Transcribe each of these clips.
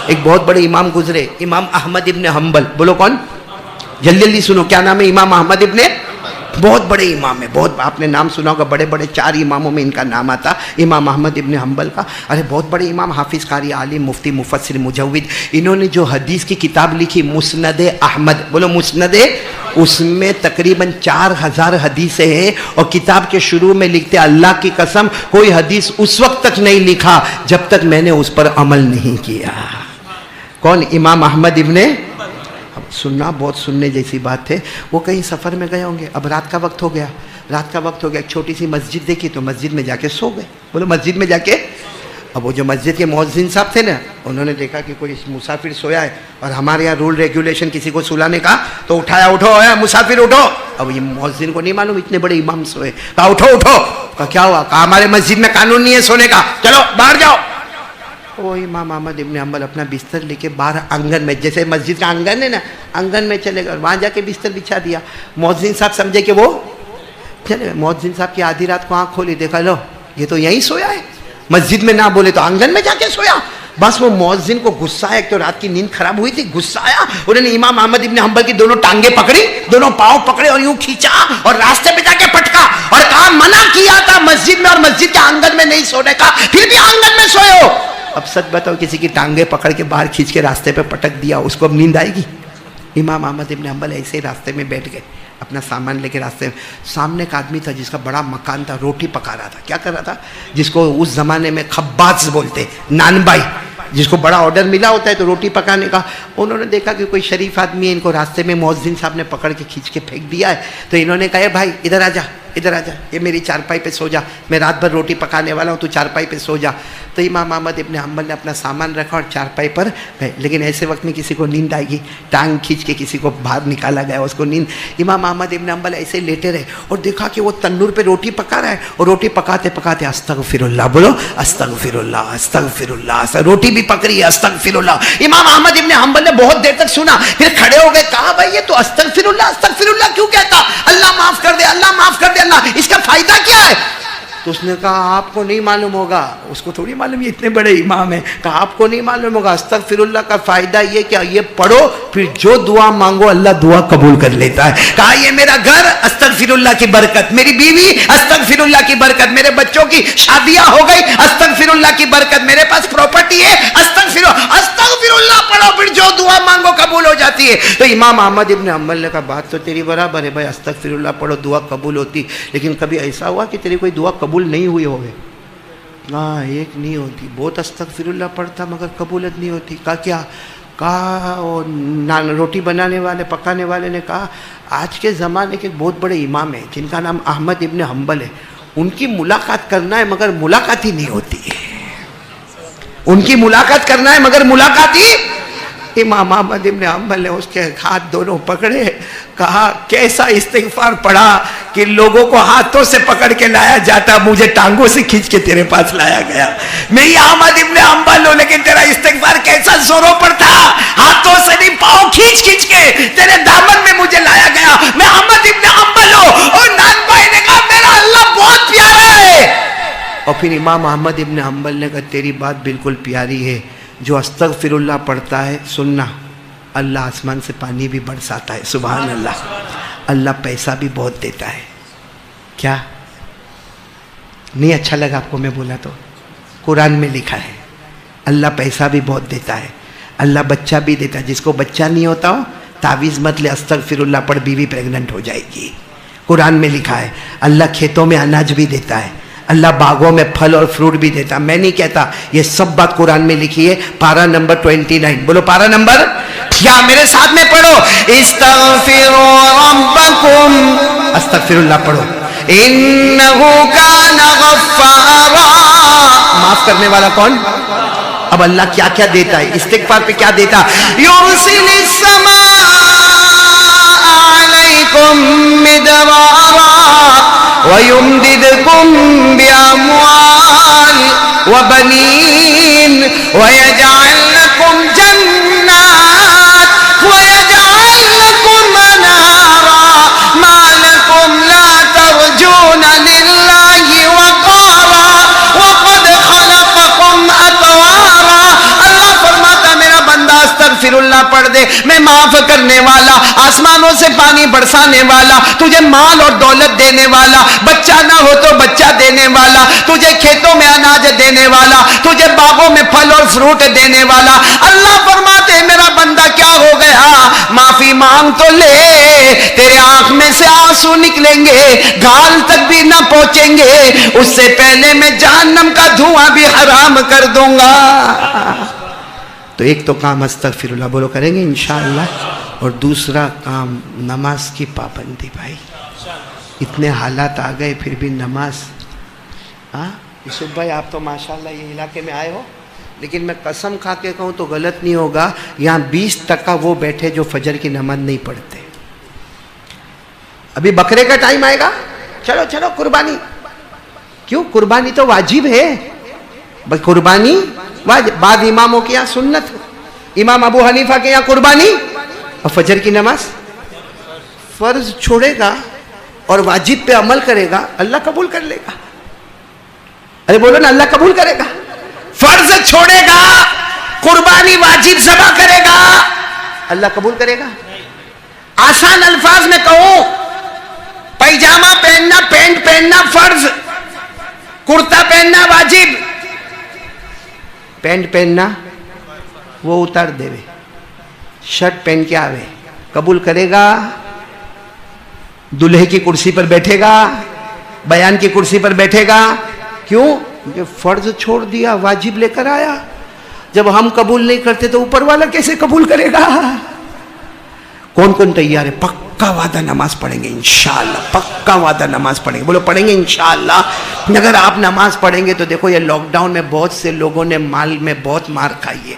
ایک بہت بڑے امام گزرے، امام احمد ابن حنبل. بولو کون؟ جلدی جلدی سنو، کیا نام ہے؟ امام احمد ابن، بہت بڑے امام ہے، بہت، آپ نے نام سنا ہوگا، بڑے بڑے 4 اماموں میں ان کا نام آتا، امام احمد ابن حنبل کا. ارے بہت بڑے امام، حافظ، قاری، عالم، مفتی، مفسر، مجود. انہوں نے جو حدیث کی کتاب لکھی مسند احمد، بولو مسند، اس میں تقریباً 4000 حدیثیں ہیں. اور کتاب کے شروع میں لکھتے اللہ کی قسم کوئی حدیث اس وقت تک نہیں لکھا جب تک میں نے اس پر عمل نہیں کیا. کون؟ امام احمد ابن. سننا بہت سننے جیسی بات ہے. وہ کہیں سفر میں گئے ہوں گے، اب رات کا وقت ہو گیا، ایک چھوٹی سی مسجد دیکھی تو مسجد میں جا کے سو گئے. بولو مسجد میں جا کے. اب وہ جو مسجد کے مؤذن صاحب تھے نا، انہوں نے دیکھا کہ کوئی مسافر سویا ہے، اور ہمارے یہاں رول ریگولیشن کسی کو سلانے کا تو اٹھایا، اٹھو اے مسافر اٹھو. اب یہ مؤذن کو نہیں معلوم اتنے بڑے امام سوئے، کہا اٹھو اٹھو. کہا کیا ہوا؟ کہا ہمارے مسجد میں قانون نہیں ہے سونے کا، چلو باہر جاؤ. وہ امام احمد ابن حنبل اپنا بستر لے کے باہر آنگن میں، جیسے مسجد کا آنگن ہے نا، آنگن میں چلے گئے، وہاں جا کے بستر بچھا دیا. مؤذن صاحب سمجھے کہ وہ چلے. مؤذن صاحب کی آدھی رات کو آنکھ کھولی، دیکھا لو یہ تو یہیں سویا ہے، مسجد میں نہ بولے تو آنگن میں جا کے سویا. بس وہ مؤذن کو غصہ آیا، ایک تو رات کی نیند خراب ہوئی تھی، غصہ آیا. انہوں نے امام احمد ابن حنبل کی دونوں ٹانگیں پکڑی، دونوں پاؤں پکڑے اور یوں کھینچا اور راستے پہ جا کے پٹکا اور کہا منع کیا تھا مسجد میں اور مسجد کے آنگن میں نہیں سونے کا، پھر بھی آنگن میں سوئے ہو. اب سچ بتاؤ، کسی کی ٹانگیں پکڑ کے باہر کھینچ کے راستے پہ پٹک دیا، اس کو اب نیند آئے گی؟ امام احمد ابن حنبل ایسے ہی راستے میں بیٹھ گئے، اپنا سامان لے کے راستے میں. سامنے ایک آدمی تھا جس کا بڑا مکان تھا، روٹی پکا رہا تھا. کیا کر رہا تھا؟ جس کو اس زمانے میں خباز بولتے، نان بائی، جس کو بڑا آرڈر ملا ہوتا ہے تو روٹی پکانے کا. انہوں نے دیکھا کہ کوئی شریف آدمی ہے، ان کو راستے میں مؤذن صاحب نے پکڑ کے کھینچ کے پھینک دیا ہے. تو انہوں نے کہا اے بھائی ادھر آ جا، ادھر آ جا، یہ میری چارپائی پہ سو جا، میں رات بھر روٹی پکانے والا ہوں، تو چارپائی پہ سو جا. تو امام احمد ابن حنبل نے اپنا سامان رکھا اور چارپائی پر گئے. لیکن ایسے وقت میں کسی کو نیند آئے گی، ٹانگ کھینچ کے کسی کو باہر نکالا گیا، اس کو نیند. امام احمد ابن حنبل ایسے لیٹے رہے اور دیکھا کہ وہ تندور پہ روٹی پکا رہا ہے، اور روٹی پکاتے پکاتے استغفر اللہ، بولو استغفر اللہ استغفر اللہ، روٹی بھی پک رہی ہے، استغفر اللہ. امام احمد ابن حنبل نے بہت دیر تک سنا، پھر کھڑے ہو گئے. کہا بھائی یہ تو استغفر اللہ کیوں کہتا؟ اللہ معاف کر دے، اللہ معاف کر دے، اللہ، اس کا فائدہ کیا ہے؟ تو اس نے کہا آپ کو نہیں معلوم ہوگا. اس کو تھوڑی معلوم، یہ اتنے بڑے امام ہیں. کہا آپ کو نہیں معلوم ہوگا، استغفر اللہ کا فائدہ یہ کیا؟ یہ پڑھو، پھر جو دعا مانگو اللہ دعا قبول کر لیتا ہے. کہا یہ میرا گھر استغفر اللہ کی برکت، میری بیوی استغفر اللہ کی برکت، میرے بچوں کی شادیاں ہو گئی استغفر اللہ کی برکت، میرے پاس پراپرٹی ہے استغفر اللہ پڑھو، پھر جو دعا مانگو قبول ہو جاتی ہے. تو امام احمد ابن حنبل نے کہا بات تو تیری برابر ہے بھائی، استغفر اللہ پڑھو دعا قبول ہوتی، لیکن کبھی ایسا ہوا کہ تیری کوئی دعا قبول نہیں ہوئی ہوگی؟ ہاں ایک نہیں ہوتی، بہت استغفر اللہ پڑھتا مگر قبولت نہیں ہوتی. کہا کیا؟ کہا روٹی بنانے والے پکانے والے نے کہا آج کے زمانے کے بہت بڑے امام ہیں جن کا نام احمد ابن حنبل ہے، ان کی ملاقات کرنا ہے مگر ملاقات ہی نہیں ہوتی ہے، ان کی ملاقات کرنا ہے مگر ملاقات ہی. امام احمد ابن حنبل نے اس کے ہاتھ دونوں پکڑے، کہا کیسا استغفار پڑھا کہ لوگوں کو ہاتھوں سے پکڑ کے لایا جاتا، مجھے ٹانگوں سے کھینچ کے تیرے پاس لایا گیا. میں یہ احمد ابن حنبل ہوں، لیکن تیرا استغفار کیسا زوروں پر تھا، ہاتھوں سے نہیں پاؤں کھینچ کھینچ کے تیرے دامن میں مجھے لایا گیا. میں احمد ابن حنبل ہوں. اور نان بھائی نے کہا میرا اللہ بہت پیارا ہے. اور پھر امام احمد ابن حنبل نے کہا تیری بات بالکل پیاری ہے، جو استغفر اللہ پڑھتا ہے، سننا، اللہ آسمان سے پانی بھی برساتا ہے، سبحان اللہ. اللہ پیسہ بھی بہت دیتا ہے. کیا نہیں اچھا لگا آپ کو میں بولا تو؟ قرآن میں لکھا ہے اللہ پیسہ بھی بہت دیتا ہے، اللہ بچہ بھی دیتا ہے. جس کو بچہ نہیں ہوتا ہو تعویذ مت لے، استغفر اللہ پڑھ، بیوی پریگننٹ ہو جائے گی. قرآن میں لکھا ہے اللہ کھیتوں میں اناج بھی دیتا ہے، اللہ باغوں میں پھل اور فروٹ بھی دیتا. میں نہیں کہتا، یہ سب بات قرآن میں لکھی ہے. پارہ نمبر 29، بولو پارہ نمبر، کیا میرے ساتھ میں پڑھو، استغفروا ربکم، استغفر اللہ پڑھو، انہ کان غفارا، معاف کرنے والا کون؟ اب اللہ کیا کیا دیتا ہے استغفار پہ؟ کیا دیتا؟ یرسل السماء علیکم مدرارا وَيُمْدِدْكُمْ بِأَمْوَالٍ وَبَنِينَ وَيَجْعَلْ لَكُمْ جَنَّاتٍ وَيَجْعَلْ لَكُمْ أَنْهَارًا مَا لَكُمْ لَا تَرْجُونَ لِلَّهِ وَقَارًا وَقَدْ خَلَقَكُمْ أَطْوَارًا. اللہ فرماتا میرا استغفر اللہ پڑھ دے، میں معاف کرنے والا، آسمانوں سے پانی برسانے والا، تجھے مال اور دولت دینے والا، بچہ نہ ہو تو بچہ دینے والا، تجھے کھیتوں میں اناج دینے والا، تجھے باغوں میں پھل اور فروٹ دینے والا۔ اللہ فرماتے میرا بندہ کیا ہو گیا، معافی مانگ تو لے، تیرے آنکھ میں سے آنسو نکلیں گے، گال تک بھی نہ پہنچیں گے، اس سے پہلے میں جہنم کا دھواں بھی حرام کر دوں گا۔ تو ایک تو کام استغفر اللہ بولو کریں گے انشاءاللہ، اور دوسرا کام نماز کی پابندی۔ بھائی اتنے حالات آ گئے پھر بھی نماز، یوسف بھائی آپ تو ماشاءاللہ یہ علاقے میں آئے ہو، لیکن میں قسم کھا کے کہوں تو غلط نہیں ہوگا، یہاں 20% وہ بیٹھے جو فجر کی نماز نہیں پڑھتے۔ ابھی بکرے کا ٹائم آئے گا، چلو چلو قربانی، کیوں قربانی تو واجب ہے، قربانی واجب، بعض اماموں کے یہاں سنت، امام ابو حنیفہ کے یہاں قربانی اور فجر کی نماز۔ فرض چھوڑے گا اور واجب پہ عمل کرے گا اللہ قبول کر لے گا۔ ارے بولو نا اللہ قبول کرے گا۔ فرض چھوڑے گا، قربانی واجب ذبح کرے گا، اللہ قبول کرے گا۔ آسان الفاظ میں کہوں، پیجامہ پہننا، پینٹ پہننا فرض، کرتا پہننا واجب، پینٹ پہننا وہ اتار دے وے، شرٹ پہن کے آوے، قبول کرے گا؟ دلہے کی کرسی پر بیٹھے گا، بیان کی کرسی پر بیٹھے گا، کیوں؟ یہ فرض چھوڑ دیا، واجب لے کر آیا۔ جب ہم قبول نہیں کرتے تو اوپر والا کیسے قبول کرے گا؟ کون کون تیار ہے؟ پکا وعدہ نماز پڑھیں گے انشاءاللہ، پکا وعدہ نماز پڑھیں گے، بولو پڑھیں گے انشاءاللہ۔ اگر آپ نماز پڑھیں گے تو دیکھو یہ لاک ڈاؤن میں بہت سے لوگوں نے مال میں بہت مار کھائی ہے،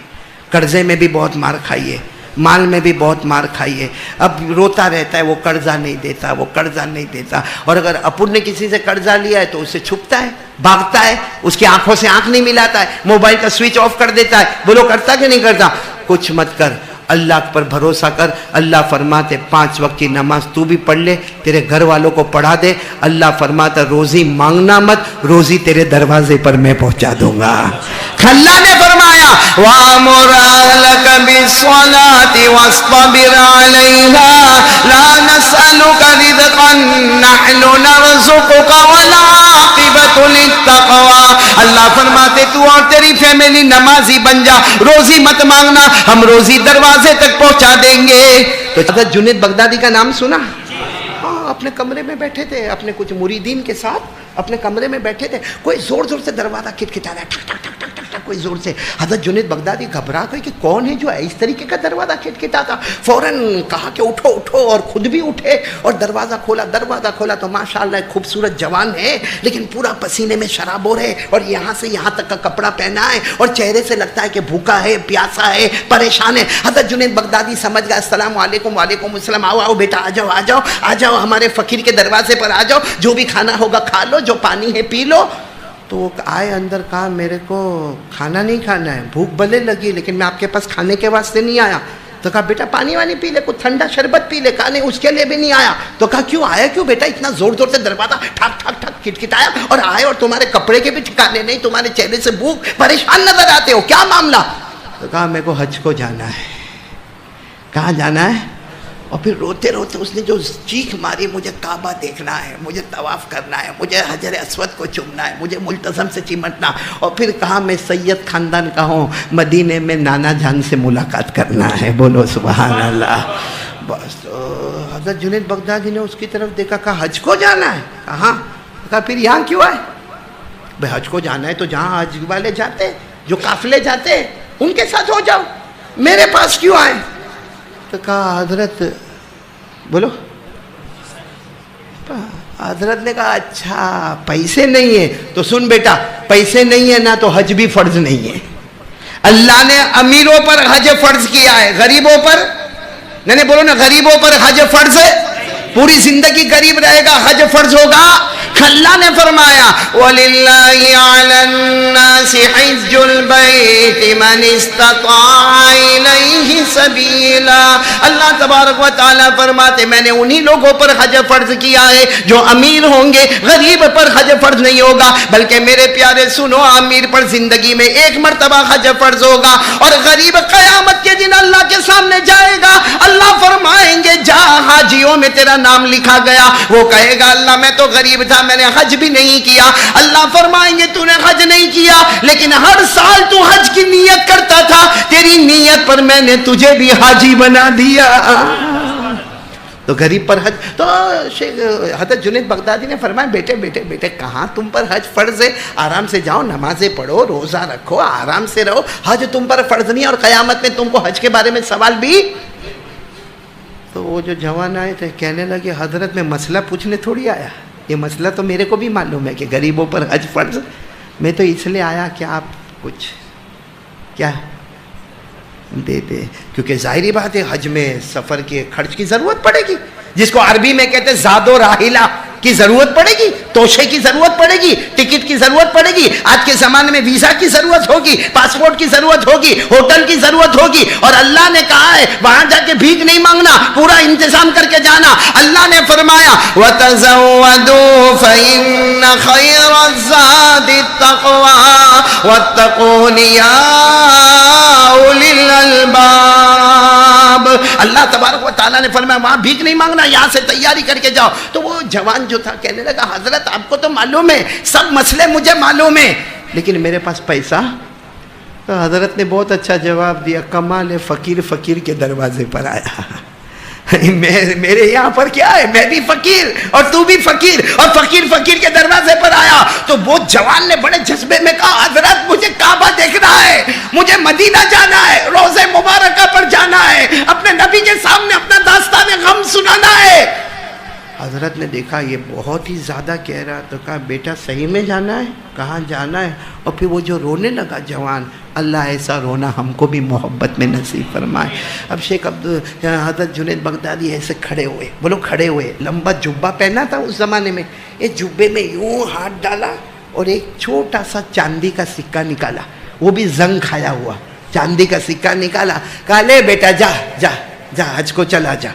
قرضے میں بھی بہت مار کھائی ہے، مال میں بھی بہت مار کھائی ہے۔ اب روتا رہتا ہے وہ قرضہ نہیں دیتا، وہ قرضہ نہیں دیتا، اور اگر اپن نے کسی سے قرضہ لیا ہے تو اسے چھپتا ہے، بھاگتا ہے، اس کی آنکھوں سے آنکھ نہیں ملاتا ہے، موبائل کا سوئچ آف کر دیتا ہے۔ بولو کرتا کہ نہیں کرتا؟ کچھ مت کر، اللہ پر بھروسہ کر۔ اللہ فرماتے 5 وقت کی نماز تو بھی پڑھ لے، تیرے گھر والوں کو پڑھا دے۔ اللہ فرماتا روزی مانگنا مت، روزی تیرے دروازے پر میں پہنچا دوں گا۔ اللہ نے فرمایا وَأَمُرْ أَهْلَكَ بِالصَّلَاةِ وَاصْطَبِرْ عَلَيْهَا لَا نَسْأَلُكَ رِزْقًا نَحْنُ نَرْزُقُكَ وَالْعَاقِبَةُ لِلتَّقْوَىٰ۔ اللہ فرماتے تو اور تیری فیملی نمازی بن جا، روزی مت مانگنا، ہم روزی دروازے تک پہنچا دیں گے۔ تو حضرت جنید بغدادی کا نام سنا؟ اپنے کمرے میں بیٹھے تھے، اپنے کچھ مریدین کے ساتھ اپنے کمرے میں بیٹھے تھے، کوئی زور زور سے دروازہ کھٹکھٹا رہا ہے، ٹھک ٹھک ٹھک ٹھک ٹھک، کوئی زور سے۔ حضرت جنید بغدادی گھبرا گئے کہ کون ہے جو اس طریقے کا دروازہ کھٹکھٹاتا۔ فوراً کہا کہ اٹھو اٹھو، اور خود بھی اٹھے اور دروازہ کھولا۔ دروازہ کھولا تو ماشاءاللہ ایک خوبصورت جوان ہے، لیکن پورا پسینے میں شرابور ہے، اور یہاں سے یہاں تک کا کپڑا پہنا ہے، اور چہرے سے لگتا ہے کہ بھوکا ہے، پیاسا ہے، پریشان ہے۔ حضرت جنید بغدادی سمجھ گیا، السلام علیکم۔ وعلیکم السلام۔ آؤ آؤ بیٹا، آ جاؤ آ جاؤ آ جاؤ، ہمارے فقیر کے دروازے پر آ جاؤ، جو بھی کھانا ہوگا کھا لو، جو پانی ہے پی لو۔ تو وہ آئے اندر، کہا میرے کو کھانا نہیں کھانا ہے، بھوک بھلے لگی لیکن میں آپ کے پاس کھانے کے واسطے نہیں آیا۔ تو کہا بیٹا پانی وانی پی لے، کچھ ٹھنڈا شربت پی لے۔ کہا نہیں اس کے لیے بھی نہیں آیا۔ تو کہا کیوں آیا کیوں بیٹا؟ اتنا زور زور سے دروازہ ٹھک ٹھک ٹھک کھٹکھٹایا اور آئے، اور تمہارے کپڑے کے بھی ٹھکانے نہیں، تمہارے چہرے سے بھوک، پریشان نظر آتے ہو، کیا معاملہ؟ تو کہا میرے کو حج کو جانا ہے۔ کہاں جانا ہے؟ اور پھر روتے روتے اس نے جو چیخ ماری، مجھے کعبہ دیکھنا ہے، مجھے طواف کرنا ہے، مجھے حجر اسود کو چومنا ہے، مجھے ملتزم سے چمٹنا، اور پھر کہا میں سید خاندان کا ہوں، مدینے میں نانا جان سے ملاقات کرنا ہے۔ بولو سبحان اللہ۔ بس تو حضرت جنید بغدادی نے اس کی طرف دیکھا، کہا حج کو جانا ہے؟ کہا کہا پھر یہاں کیوں آئے؟ بھائی حج کو جانا ہے تو جہاں حج والے جاتے، جو قافلے جاتے ان کے ساتھ ہو جاؤ، میرے پاس کیوں آئے؟ تو کہا حضرت، بولو، حضرت نے کہا اچھا پیسے نہیں ہیں تو سن بیٹا، پیسے نہیں ہیں نا تو حج بھی فرض نہیں ہے۔ اللہ نے امیروں پر حج فرض کیا ہے، غریبوں پر نہیں، بولو نا، غریبوں پر حج فرض ہے، پوری زندگی غریب رہے گا حج فرض ہوگا۔ اللہ نے فرمایا وَلِلَّهِ عَلَى النَّاسِ حِجُّ الْبَيْتِ مَنِ اسْتَطَاعَ إِلَيْهِ سَبِيلًا۔ اللہ تبارک و تعالیٰ فرماتے میں نے انہی لوگوں پر حج فرض کیا ہے جو امیر ہوں گے، غریب پر حج فرض نہیں ہوگا، بلکہ میرے پیارے سنو، امیر پر زندگی میں ایک مرتبہ حج فرض ہوگا، اور غریب قیامت کے دن اللہ کے سامنے جائے گا, اللہ فرمائیں گے جا حاجیوں میں تیرا نام لکھا گیا. وہ کہے گا اللہ میں تو غریب تھا, میں نے حج بھی نہیں کیا. اللہ فرمائیں گے تو نے حج نہیں کیا لیکن ہر سال تو حج کی نیت کرتا تھا, تیری نیت پر میں نے تجھے بھی حاجی بنا دیا. تو غریب پر حج. تو حضرت جنید بغدادی نے فرمایا بیٹے بیٹے بیٹے کہاں تم پر حج فرض ہے, آرام سے جاؤ, نمازیں پڑھو, روزہ رکھو, آرام سے رہو, حج تم پر فرض نہیں, اور قیامت میں تم کو حج کے بارے میں سوال بھی. تو وہ جو جوان آئے تھے کہنے لگے حضرت میں مسئلہ پوچھنے تھوڑی آیا, یہ مسئلہ تو میرے کو بھی معلوم ہے کہ غریبوں پر حج فرض, میں تو اس لیے آیا کہ آپ کچھ کیا دے دے, کیونکہ ظاہری بات ہے حج میں سفر کے خرچ کی ضرورت پڑے گی, جس کو عربی میں کہتے ہیں زاد و راحلہ کی ضرورت پڑے گی, توشے کی ضرورت پڑے گی, ٹکٹ کی ضرورت پڑے گی, آج کے زمانے میں ویزا کی ضرورت ہوگی, پاسپورٹ کی ضرورت ہوگی, ہوٹل کی ضرورت ہوگی. اور اللہ نے کہا ہے وہاں جا کے بھیک نہیں مانگنا, پورا انتظام کر کے جانا. اللہ نے فرمایا وَتَزَوَّدُوا فَإِنَّ خَيْرَ الزَّادِ التَّقْوَىٰ وَاتَّقُونِ يَا أُولِي الْأَلْبَابِ. اللہ تبارک و تعالیٰ نے فرمایا وہاں بھیک نہیں مانگنا, یہاں سے تیاری کر کے جاؤ. تو وہ جوان جو تھا کہنے لگا حضرت آپ کو تو معلوم ہے, سب مسئلے مجھے معلوم ہے, لیکن میرے پاس پیسہ. تو حضرت نے بہت اچھا جواب دیا, کمال فقیر فقیر کے دروازے پر آیا. میرے یہاں پر کیا ہے, میں بھی فقیر اور تو بھی فقیر, اور فقیر فقیر کے دروازے پر آیا. تو وہ جوان نے بڑے جذبے میں کہا حضرت مجھے کعبہ دیکھنا ہے, مجھے مدینہ جانا ہے, روضہ مبارکہ پر جانا ہے, اپنے نبی کے سامنے اپنا داستان غم سنانا ہے. حضرت نے دیکھا یہ بہت ہی زیادہ کہہ رہا, تو کہا بیٹا صحیح میں جانا ہے, کہاں جانا ہے. اور پھر وہ جو رونے لگا جوان, اللہ ایسا رونا ہم کو بھی محبت میں نصیب فرمائے. اب شیخ حضرت جنید بغدادی ایسے کھڑے ہوئے, بولو کھڑے ہوئے, لمبا جبہ پہنا تھا اس زمانے میں, ایک جبے میں یوں ہاتھ ڈالا اور ایک چھوٹا سا چاندی کا سکہ نکالا, وہ بھی زنگ کھایا ہوا چاندی کا سکہ نکالا. کہا لے بیٹا جا جا جا حج کو چلا جا.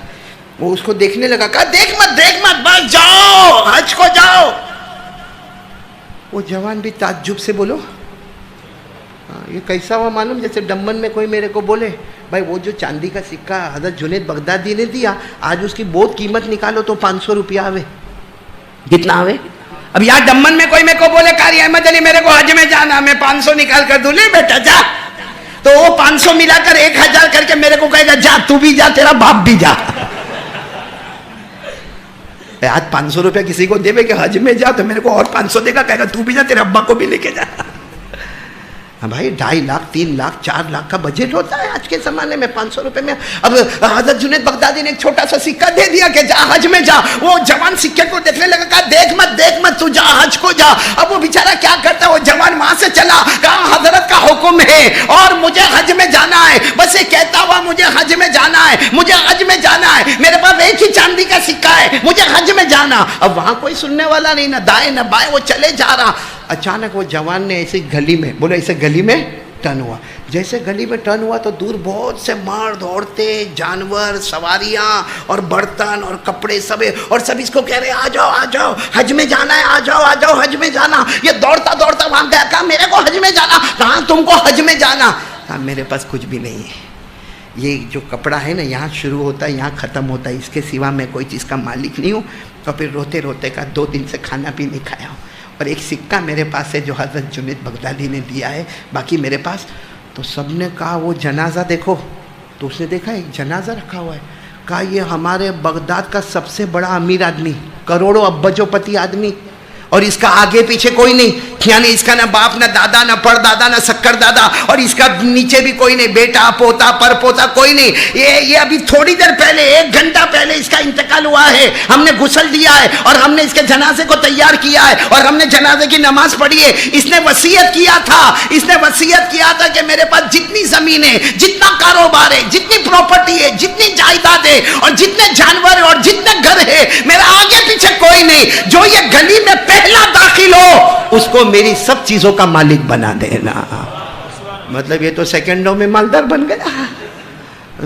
وہ اس کو دیکھنے لگا, کہا دیکھ مت بس جاؤ حج کو جاؤ. وہ جوان بھی تعجب سے بولو یہ کیسا ہوا معلوم, جیسے ڈمن میں کوئی میرے کو بولے بھائی وہ جو چاندی کا سکہ حضرت جنید بغدادی نے دیا, آج اس کی بہت قیمت نکالو تو 500 روپیہ آوے. کتنا آوے؟ اب یہاں ڈمن میں کوئی میرے کو بولے قاری احمد علی میرے کو حج میں جانا, میں 500 نکال کر دوں, لے بیٹا جا. تو وہ 500 ملا کر 1000 کر کے میرے کو کہے گا جا تو بھی جا, تیرا باپ بھی جا. آج 500 روپیہ کسی کو دے کہ حج میں جا, تو میرے کو اور 500 دے گا, کہے گا تو بھی جا, تیرے ابا کو بھی لے کے جا. بھائی 2.5 لاکھ 3 لاکھ 4 لاکھ کا بجٹ ہوتا ہے آج کے زمانے میں, 500 روپے میں. اب حضرت جنید بغدادی نے ایک چھوٹا سا سکہ دے دیا کہ جا حج میں جا. وہ جوان سکے کو دیکھنے لگا, کہا دیکھ مت تو جا حج کو جا. اب وہ بیچارہ کیا کرتا, وہ جوان وہاں سے چلا, کہا حضرت کا حکم ہے اور مجھے حج میں جانا ہے, بس یہ کہتا ہوا مجھے حج میں جانا ہے, مجھے حج میں جانا ہے, میرے پاس ایک ہی چاندی کا سکہ ہے, مجھے حج میں جانا. اب وہاں کوئی سننے والا نہیں, نہ دائیں نہ بائیں, وہ چلے جا رہا. اچانک وہ جوان نے ایسے گلی میں, بولے ایسے گلی میں ٹرن ہوا. جیسے گلی میں ٹرن ہوا تو دور بہت سے مرد عورتیں جانور سواریاں اور برتن اور کپڑے سب, اور سب اس کو کہہ رہے آ جاؤ حج میں جانا ہے, آ جاؤ حج میں جانا. یہ دوڑتا وہاں گیا, کہا میرے کو حج میں جانا. کہاں تم کو حج میں جانا؟ کہا میرے پاس کچھ بھی نہیں ہے, یہ جو کپڑا ہے نا یہاں شروع ہوتا ہے یہاں ختم ہوتا ہے, اس کے سوا میں کوئی چیز کا مالک نہیں ہوں. اور پھر روتے روتے کا 2 دن سے کھانا بھی نہیں کھایا ہوں, اور ایک سکہ میرے پاس ہے جو حضرت جنید بغدادی نے دیا ہے, باقی میرے پاس. تو سب نے کہا وہ جنازہ دیکھو. تو اس نے دیکھا ایک جنازہ رکھا ہوا ہے, کہا یہ ہمارے بغداد کا سب سے بڑا امیر آدمی, کروڑوں ابجو پتی آدمی, اور اس کا آگے پیچھے کوئی نہیں, یعنی اس کا نہ باپ نہ دادا نہ پر دادا نہ سکر دادا, اور اس کا نیچے بھی کوئی نہیں, بیٹا پوتا پر پوتا کوئی نہیں. یہ ابھی تھوڑی دیر پہلے 1 گھنٹہ پہلے اس کا انتقال ہوا ہے, ہم نے غسل دیا ہے اور ہم نے اس کے جنازے کو تیار کیا ہے اور ہم نے جنازے کی نماز پڑھی ہے. اس نے وصیت کیا تھا کہ میرے پاس جتنی زمین ہے, جتنا کاروبار ہے, جتنی پراپرٹی ہے, جتنی جائیداد ہے اور جتنے جانور ہے اور جتنے گھر ہے, میرا آگے پیچھے کوئی نہیں, جو یہ گلی میں پہلا داخل ہو اس کو میری سب چیزوں کا مالک بنا دینا. مطلب یہ تو سیکنڈوں میں مالدار بن گیا.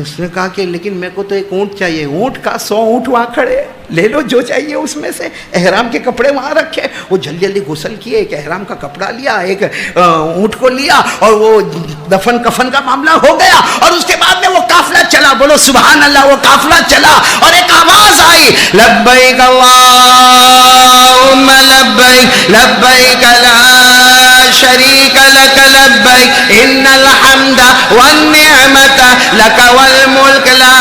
اس نے کہا کہ لیکن میرے کو تو ایک اونٹ چاہیے, اونٹ کا 100 اونٹ وہاں کھڑے, لے لو جو چاہیے اس میں سے. احرام کے کپڑے وہاں رکھے, وہ جلدی غسل کیے, ایک احرام کا کپڑا لیا, ایک اونٹ کو لیا, اور وہ دفن کفن کا معاملہ ہو گیا. اور اس کے بعد میں وہ قافلہ چلا, بولو سبحان اللہ. وہ قافلہ چلا اور ایک آواز آئی, لبیک اللہم لبیک لبیک لا شریک لک لبیک ان الحمد والنعمت لک والملک لا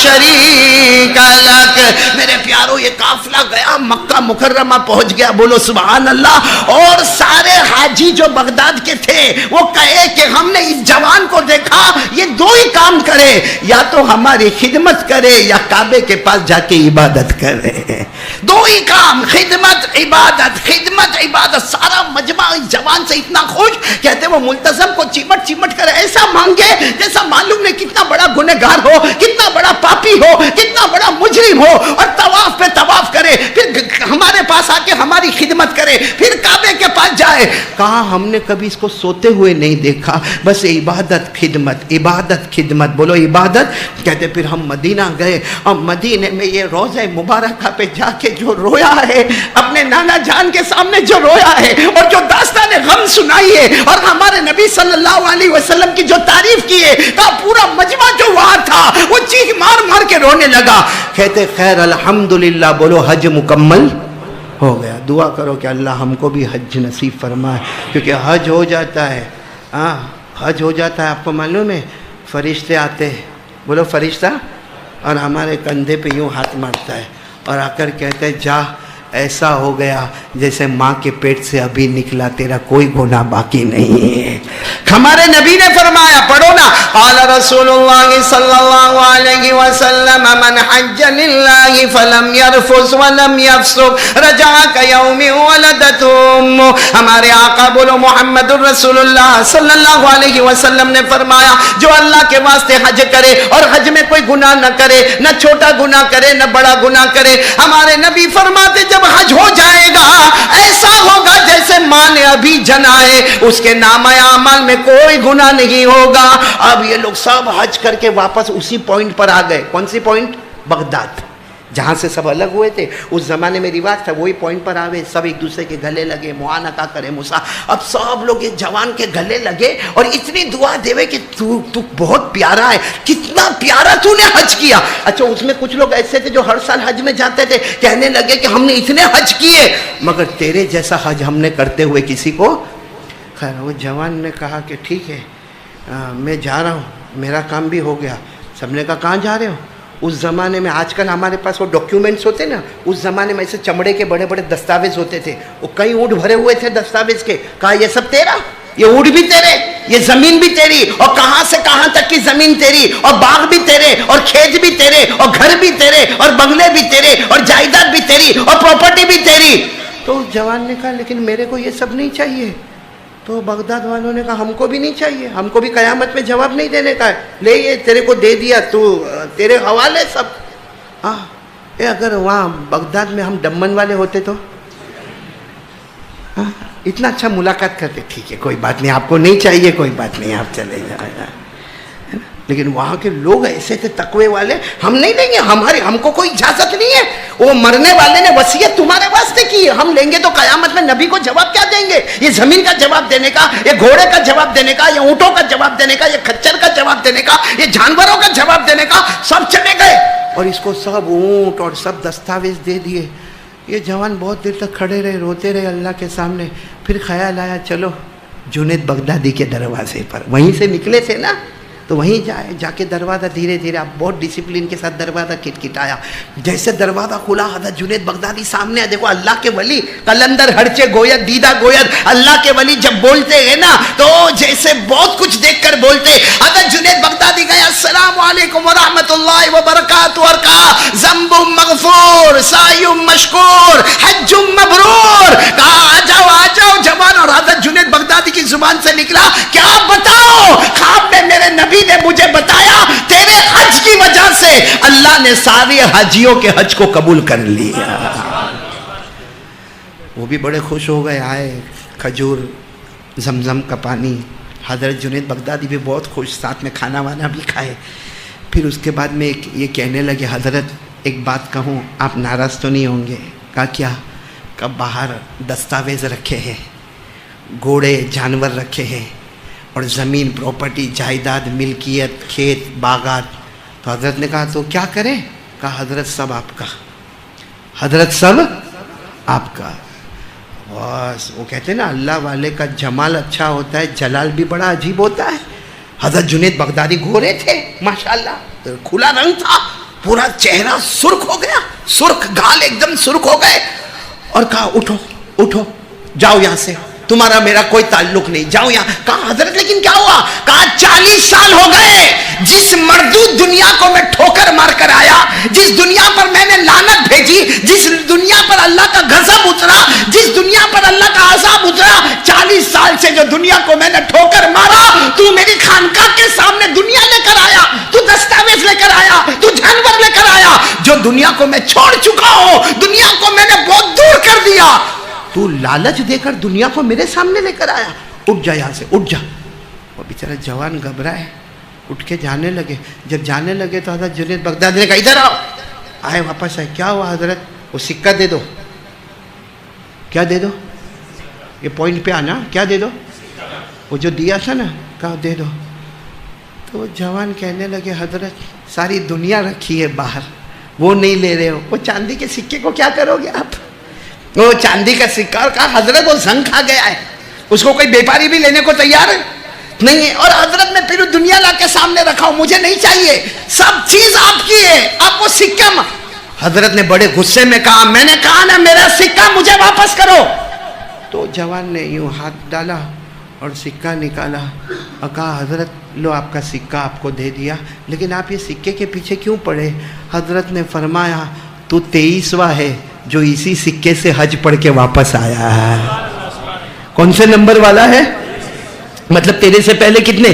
شریک لک. میرے پیارو یہ قافلہ گیا مکہ مکرمہ پہنچ گیا, بولو سبحان اللہ. اور سارے حاجی جو بغداد کے تھے وہ کہے کہ ہم نے اس جوان کو دیکھا, یہ دو ہی کام کرے, یا تو ہماری خدمت کرے یا کعبے کے پاس جا کے عبادت کرے. دو ہی کام, خدمت عبادت, خدمت عبادت. سارا مجمع اس جوان سے اتنا خوش, کہتے وہ ملتزم کو چمٹ چمٹ کر ایسا مانگے جیسا معلوم نہیں کتنا بڑا گنہگار ہو, کتنا بڑا پاپی ہو, کتنا بڑا مجرم ہو, اور طواف پہ طواف کرے, پھر ہمارے پاس آ کے ہماری خدمت کرے, پھر کعبے کے پاس جائے. کہا ہم نے کبھی اس کو سوتے ہوئے نہیں دیکھا, بس عبادت خدمت عبادت خدمت, بولو عبادت. کہتے پھر ہم مدینہ گئے, اور مدینے میں یہ روضہ مبارکہ پہ جا کے جو رویا ہے, اپنے نانا جان کے سامنے جو رویا ہے, اور جو داستان غم سنائی ہے, اور ہمارے نبی صلی اللہ علیہ وسلم کی جو تعریف کی ہے, کا پورا مجمع جو وہاں تھا وہ چیخ مار مار کے رونے لگا. کہتے خیر الحمدللہ, بولو حج مکمل ہو گیا. دعا کرو کہ اللہ ہم کو بھی حج نصیب فرمائے, کیونکہ حج ہو جاتا ہے, حج ہو جاتا ہے. آپ کو معلوم ہے فرشتے آتے ہیں, بولو فرشتہ, اور ہمارے کندھے پہ یوں ہاتھ مارتا ہے اور آ کر کہتے ہیں جا, ایسا ہو گیا جیسے ماں کے پیٹ سے ابھی نکلا, تیرا کوئی گناہ باقی نہیں ہے. ہمارے نبی نے فرمایا, پڑھو نا, قال رسول اللہ صلی اللہ علیہ وسلم من حج للہ فلم یرفث ولم یفسق رجع کیوم ولدتہ امہ. ہمارے آقا بولو محمد الرسول اللہ صلی اللہ علیہ وسلم نے فرمایا, جو اللہ کے واسطے حج کرے اور حج میں کوئی گناہ نہ کرے, نہ چھوٹا گناہ کرے نہ بڑا گناہ کرے, ہمارے نبی فرماتے جب حج ہو جائے گا ایسا ہوگا جیسے ماں نے ابھی جنا ہے, اس کے نامہ اعمال میں کوئی گناہ نہیں ہوگا. اب یہ لوگ سب حج کر کے واپس اسی پوائنٹ پر آ گئے. کون سی پوائنٹ؟ بغداد, جہاں سے سب الگ ہوئے تھے. اس زمانے میں رواج تھا وہی پوائنٹ پر آوے, سب ایک دوسرے کے گلے لگے, معانقہ کرے مسا. اب سب لوگ ایک جوان کے گلے لگے اور اتنی دعا دیوے کہ تو بہت پیارا ہے, کتنا پیارا تو نے حج کیا. اچھا اس میں کچھ لوگ ایسے تھے جو ہر سال حج میں جاتے تھے, کہنے لگے کہ ہم نے اتنے حج کیے مگر تیرے جیسا حج ہم نے کرتے ہوئے کسی کو. خیر وہ جوان نے کہا کہ ٹھیک ہے میں جا رہا ہوں, میرا کام بھی ہو گیا. سب نے کہا کہاں جا رہے ہو؟ اس زمانے میں, آج کل ہمارے پاس وہ ڈاکیومنٹس ہوتے نا, اس زمانے میں ایسے چمڑے کے بڑے بڑے دستاویز ہوتے تھے, وہ کئی اونٹ بھرے ہوئے تھے دستاویز کے. کہا یہ سب تیرا, یہ اونٹ بھی تیرے, یہ زمین بھی تیری, اور کہاں سے کہاں تک کی زمین تیری, اور باغ بھی تیرے, اور کھیت بھی تیرے, اور گھر بھی تیرے, اور بنگلے بھی تیرے, اور جائیداد بھی تیری, اور پراپرٹی بھی تیری. تو جوان نے کہا لیکن میرے کو یہ سب نہیں چاہیے. تو بغداد والوں نے کہا ہم کو بھی نہیں چاہیے, ہم کو بھی قیامت میں جواب نہیں دینے کا ہے, لے یہ تیرے کو دے دیا, تو تیرے حوالے سب. اگر وہاں بغداد میں ہم دمن والے ہوتے تو اتنا اچھا ملاقات کرتے, ٹھیک ہے کوئی بات نہیں, آپ کو نہیں چاہیے کوئی بات نہیں, آپ چلے جائیں. لیکن وہاں کے لوگ ایسے تھے تقوی والے, ہم نہیں لیں گے, ہم کو کوئی اجازت نہیں ہے. وہ مرنے والے نے وصیت تمہارے واسطے کی ہے, ہم لیں گے تو قیامت میں نبی کو جواب کیا دیں گے؟ یہ زمین کا جواب دینے کا, یہ گھوڑے کا جواب دینے کا, یہ اونٹوں کا جواب دینے کا, یہ کھچر کا جواب دینے کا, یہ جانوروں کا جواب دینے کا. سب چلے گئے اور اس کو سب اونٹ اور سب دستاویز دے دیے. یہ جوان بہت دیر تک کھڑے رہے, روتے رہے اللہ کے سامنے. پھر خیال آیا چلو جنید بغدادی کے دروازے پر, وہیں سے نکلے تھے نا, تو وہیں جا کے دروازہ دھیرے دھیرے, آپ بہت ڈسپلن کے ساتھ دروازہ کھٹکھٹایا. جیسے دروازہ کھلا, حضرت جنید بغدادی سامنے. دیکھو اللہ کے ولی, قلندر ہرچے گوید دیدہ گوید, اللہ کے ولی جب بولتے ہیں نا تو جیسے بہت کچھ دیکھ کر بولتے. حضرت جنید بغدادی گئے, السلام علیکم ورحمۃ اللہ وبرکاتہ, اور کہا ذنب مغفور, سعی مشکور, حج مبرور. کہا آ جاؤ جوان. اور حضرت جنید بغدادی کی زبان سے نکلا, کیا بتاؤ؟ خواب میں میرے نبی نے مجھے بتایا تیرے حج کی وجہ سے اللہ نے سارے حاجیوں کے حج کو قبول کر لیا. وہ بھی بڑے خوش ہو گئے, آئے کھجور, زمزم کا پانی. حضرت جنید بغدادی بھی بہت خوش, ساتھ میں کھانا وانا بھی کھائے. پھر اس کے بعد میں یہ کہنے لگے, حضرت ایک بات کہوں, آپ ناراض تو نہیں ہوں گے؟ کہا کیا؟ کب باہر دستاویز رکھے ہیں, گھوڑے جانور رکھے ہیں, اور زمین پراپرٹی جائیداد ملکیت کھیت باغات تو حضرت نے کہا تو کیا کریں؟ کہا حضرت سب آپ کا، حضرت سب آپ کا. بس وہ کہتے ہیں نا اللہ والے کا جمال اچھا ہوتا ہے، جلال بھی بڑا عجیب ہوتا ہے. حضرت جنید بغدادی گورے تھے ماشاءاللہ، کھلا رنگ تھا، پورا چہرہ سرخ ہو گیا، سرخ گال ایک دم سرخ ہو گئے، اور کہا اٹھو اٹھو جاؤ یہاں سے، تمہارا میرا کوئی تعلق نہیں، جاؤ یہاں. کہا حضرت لیکن کیا ہوا؟ کہا 40 سال ہو گئے جس مردود دنیا کو میں ٹھوکر مار کر آیا، جس دنیا پر میں نے لعنت بھیجی، جس دنیا پر اللہ کا غضب اترا، جس دنیا پر اللہ کا عذاب اترا، 40 سال سے جو دنیا کو میں نے ٹھوکر مارا، تو میری خانقاہ کے سامنے دنیا لے کر آیا، تو دستاویز لے کر آیا، تو جانور لے کر آیا. جو دنیا کو میں چھوڑ چکا ہوں، دنیا کو میں نے بہت دور کر دیا، تو لالچ دے کر دنیا کو میرے سامنے لے کر آیا. اٹھ جا یہاں سے، اٹھ جا. وہ بیچارہ جوان گھبرائے، اٹھ کے جانے لگے. جب جانے لگے تو حضرت جنید بغدادی نے کہا ادھر آؤ. آئے واپس آئے. کیا ہوا حضرت؟ وہ سکہ دے دو. کیا دے دو؟ یہ پوائنٹ پہ آنا. کیا دے دو؟ وہ جو دیا تھا نا، کہا دے دو. تو وہ جوان کہنے لگے حضرت ساری دنیا رکھی ہے باہر، وہ نہیں لے رہے ہو، وہ چاندی کے سکے کو کیا کرو گے آپ؟ وہ چاندی کا سکہ. اور کہا حضرت وہ زنگ کھا گیا ہے، اس کو کوئی بیپاری بھی لینے کو تیار نہیں ہے، اور حضرت میں پھر دنیا لا کے سامنے رکھا ہوں، مجھے نہیں چاہیے، سب چیز آپ کی ہے، آپ وہ سکہ. حضرت نے بڑے غصے میں کہا میں نے کہا نا میرا سکہ مجھے واپس کرو. تو جوان نے یوں ہاتھ ڈالا اور سکہ نکالا اور کہا حضرت لو آپ کا سکہ آپ کو دے دیا، لیکن آپ یہ سکے کے پیچھے کیوں پڑے؟ حضرت نے فرمایا تو 23واں ہے جو اسی سکے سے حج پڑھ کے واپس آیا ہے. کون سے نمبر والا ہے؟ مطلب تیرے سے پہلے کتنے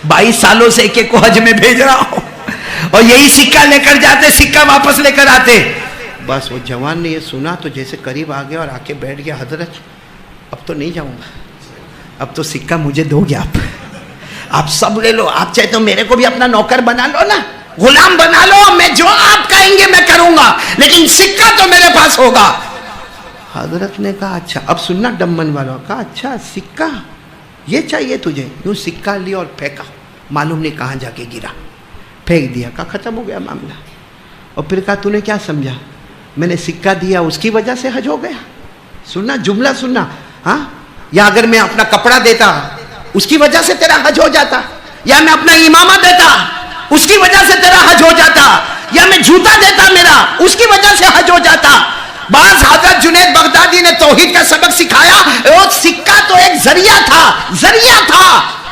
22 سالوں سے ایک ایک کو حج میں بھیج رہا ہوں، اور یہی سکہ لے کر جاتے، سکہ واپس لے کر آتے. بس وہ جوان نے یہ سنا تو جیسے قریب آ گیا اور آ کے بیٹھ گیا. حضرت اب تو نہیں جاؤں گا، اب تو سکہ مجھے دو گے آپ سب لے لو، آپ چاہے تو میرے کو بھی اپنا نوکر بنا لو نا، غلام بنا لو، میں جو آپ کہیں گے میں کروں گا، لیکن سکہ تو میرے پاس ہوگا. حضرت نے کہا اچھا. اب سننا ڈمن والا. کہا اچھا سکہ یہ چاہیے تجھے؟ یوں سکہ لیا اور پھینکا، معلوم نہیں کہاں جا کے گرا، پھینک دیا. کہا ختم ہو گیا معاملہ. اور پھر کہا تو نے کیا سمجھا میں نے سکہ دیا اس کی وجہ سے حج ہو گیا؟ سننا جملہ سننا. ہاں، یا اگر میں اپنا کپڑا دیتا اس کی وجہ سے تیرا حج ہو جاتا، یا میں اپنا امامہ دیتا اس کی وجہ سے تیرا حج ہو جاتا، یا میں جوتا دیتا میرا اس کی وجہ سے حج ہو جاتا. بعض حضرت جنید بغدادی نے توحید کا سبق سکھایا. وہ سکہ تو ایک ذریعہ تھا، ذریعہ تھا،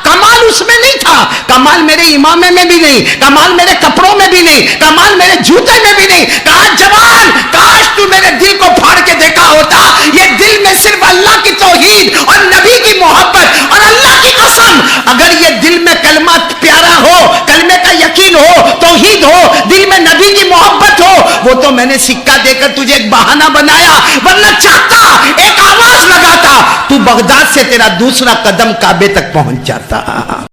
کمال اس میں نہیں تھا. کمال میرے امامے میں بھی نہیں، کمال میرے کپڑوں میں بھی نہیں، کمال میرے جوتے میں بھی نہیں. کہا جوان کاش تو میرے دل کو پھاڑ کے دیکھا ہوتا، یہ دل میں صرف اللہ کی توحید اور نبی کی محبت، اور اللہ کی قسم اگر یہ دل میں کلمہ پیارا ہو، کلمے کا یقین ہو، توحید ہو، دل میں نبی کی محبت ہو، وہ تو میں نے سکہ دے کر تجھے ایک بہانہ بنایا، ورنہ چاہتا ایک آواز لگاتا تو بغداد سے تیرا دوسرا قدم کعبے تک پہنچ جاتا.